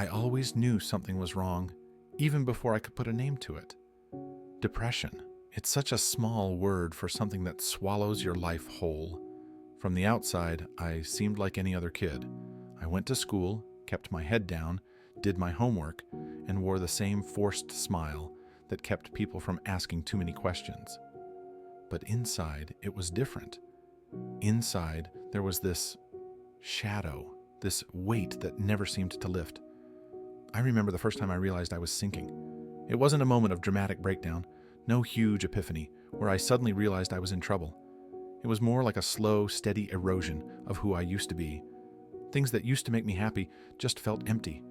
I always knew something was wrong, even before I could put a name to it. Depression. It's such a small word for something that swallows your life whole. From the outside, I seemed like any other kid. I went to school, kept my head down, did my homework, and wore the same forced smile that kept people from asking too many questions. But inside, it was different. Inside, there was this shadow, this weight that never seemed to lift. I remember the first time I realized I was sinking. It wasn't a moment of dramatic breakdown, no huge epiphany where I suddenly realized I was in trouble. It was more like a slow, steady erosion of who I used to be. Things that used to make me happy just felt empty.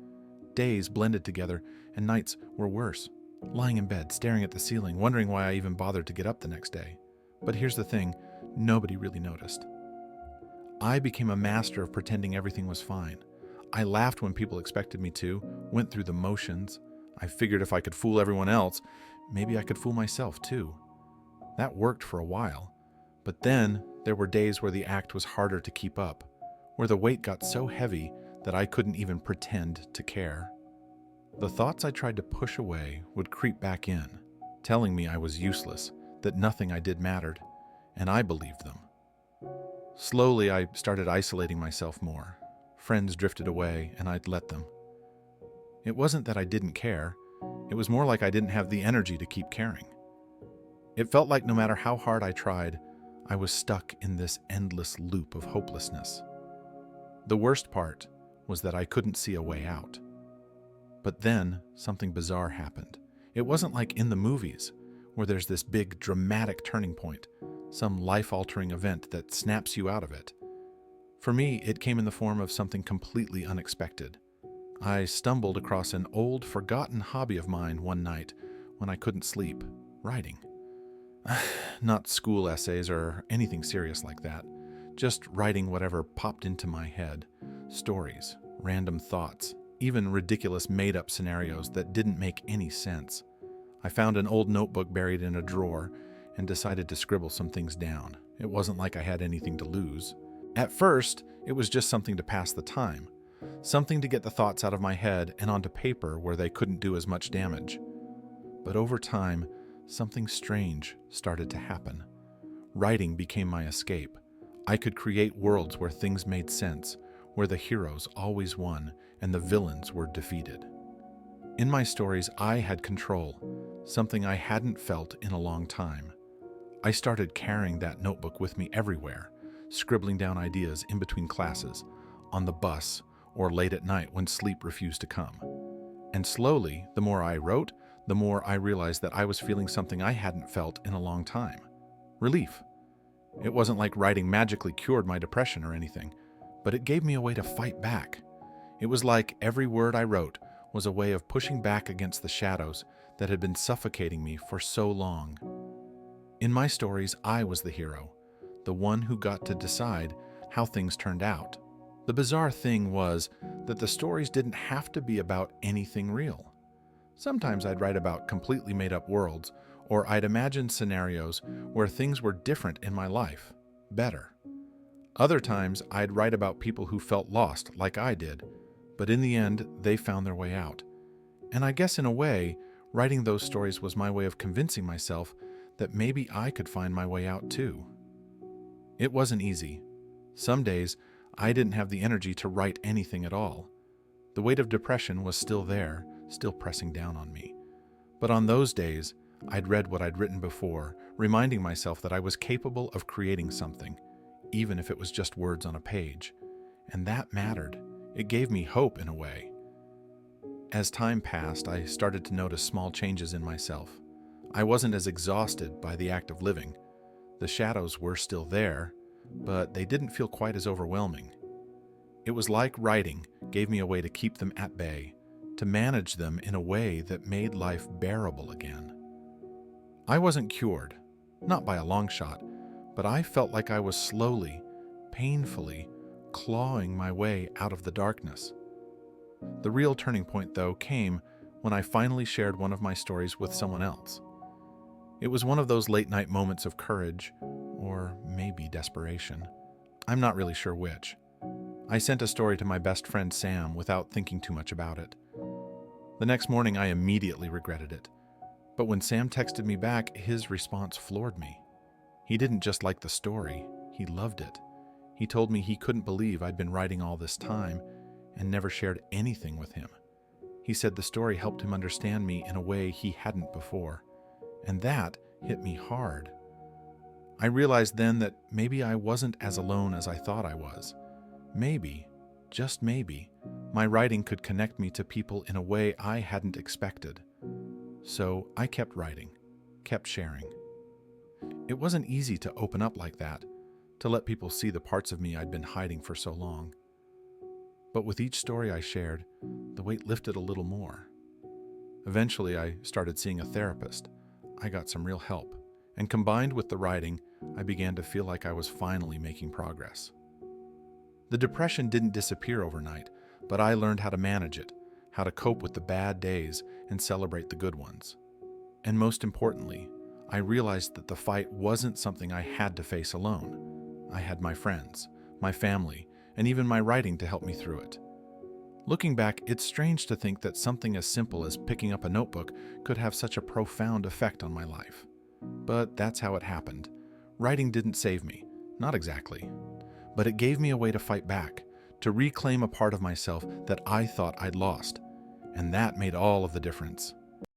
Days blended together, and nights were worse. Lying in bed, staring at the ceiling, wondering why I even bothered to get up the next day. But here's the thing, nobody really noticed. I became a master of pretending everything was fine. I laughed when people expected me to, went through the motions. I figured if I could fool everyone else, maybe I could fool myself too. That worked for a while. But then there were days where the act was harder to keep up, where the weight got so heavy that I couldn't even pretend to care. The thoughts I tried to push away would creep back in, telling me I was useless, that nothing I did mattered, and I believed them. Slowly, I started isolating myself more. Friends drifted away, and I'd let them. It wasn't that I didn't care. It was more like I didn't have the energy to keep caring. It felt like no matter how hard I tried, I was stuck in this endless loop of hopelessness. The worst part was that I couldn't see a way out. But then something bizarre happened. It wasn't like in the movies, where there's this big dramatic turning point, some life-altering event that snaps you out of it. For me, it came in the form of something completely unexpected. I stumbled across an old, forgotten hobby of mine one night when I couldn't sleep, writing. Not school essays or anything serious like that, just writing whatever popped into my head. Stories, random thoughts, even ridiculous made-up scenarios that didn't make any sense. I found an old notebook buried in a drawer and decided to scribble some things down. It wasn't like I had anything to lose. At first, it was just something to pass the time, something to get the thoughts out of my head and onto paper where they couldn't do as much damage. But over time, something strange started to happen. Writing became my escape. I could create worlds where things made sense, where the heroes always won and the villains were defeated. In my stories, I had control, something I hadn't felt in a long time. I started carrying that notebook with me everywhere, scribbling down ideas in between classes, on the bus, or late at night when sleep refused to come. And slowly, the more I wrote, the more I realized that I was feeling something I hadn't felt in a long time. Relief. It wasn't like writing magically cured my depression or anything, but it gave me a way to fight back. It was like every word I wrote was a way of pushing back against the shadows that had been suffocating me for so long. In my stories, I was the hero, the one who got to decide how things turned out. The bizarre thing was that the stories didn't have to be about anything real. Sometimes I'd write about completely made-up worlds, or I'd imagine scenarios where things were different in my life, better. Other times, I'd write about people who felt lost, like I did, but in the end, they found their way out. And I guess in a way, writing those stories was my way of convincing myself that maybe I could find my way out too. It wasn't easy. Some days, I didn't have the energy to write anything at all. The weight of depression was still there, still pressing down on me. But on those days, I'd read what I'd written before, reminding myself that I was capable of creating something, even if it was just words on a page. And that mattered. It gave me hope in a way. As time passed, I started to notice small changes in myself. I wasn't as exhausted by the act of living. The shadows were still there, but they didn't feel quite as overwhelming. It was like writing gave me a way to keep them at bay, to manage them in a way that made life bearable again. I wasn't cured, not by a long shot, but I felt like I was slowly, painfully, clawing my way out of the darkness. The real turning point, though, came when I finally shared one of my stories with someone else. It was one of those late-night moments of courage, or maybe desperation. I'm not really sure which. I sent a story to my best friend Sam without thinking too much about it. The next morning, I immediately regretted it. But when Sam texted me back, his response floored me. He didn't just like the story, he loved it. He told me he couldn't believe I'd been writing all this time and never shared anything with him. He said the story helped him understand me in a way he hadn't before, and that hit me hard. I realized then that maybe I wasn't as alone as I thought I was. Maybe, just maybe, my writing could connect me to people in a way I hadn't expected. So I kept writing, kept sharing. It wasn't easy to open up like that, to let people see the parts of me I'd been hiding for so long. But with each story I shared, the weight lifted a little more. Eventually, I started seeing a therapist. I got some real help, and combined with the writing, I began to feel like I was finally making progress. The depression didn't disappear overnight, but I learned how to manage it, how to cope with the bad days and celebrate the good ones. And most importantly, I realized that the fight wasn't something I had to face alone. I had my friends, my family, and even my writing to help me through it. Looking back, it's strange to think that something as simple as picking up a notebook could have such a profound effect on my life. But that's how it happened. Writing didn't save me, not exactly. But it gave me a way to fight back, to reclaim a part of myself that I thought I'd lost. And that made all of the difference.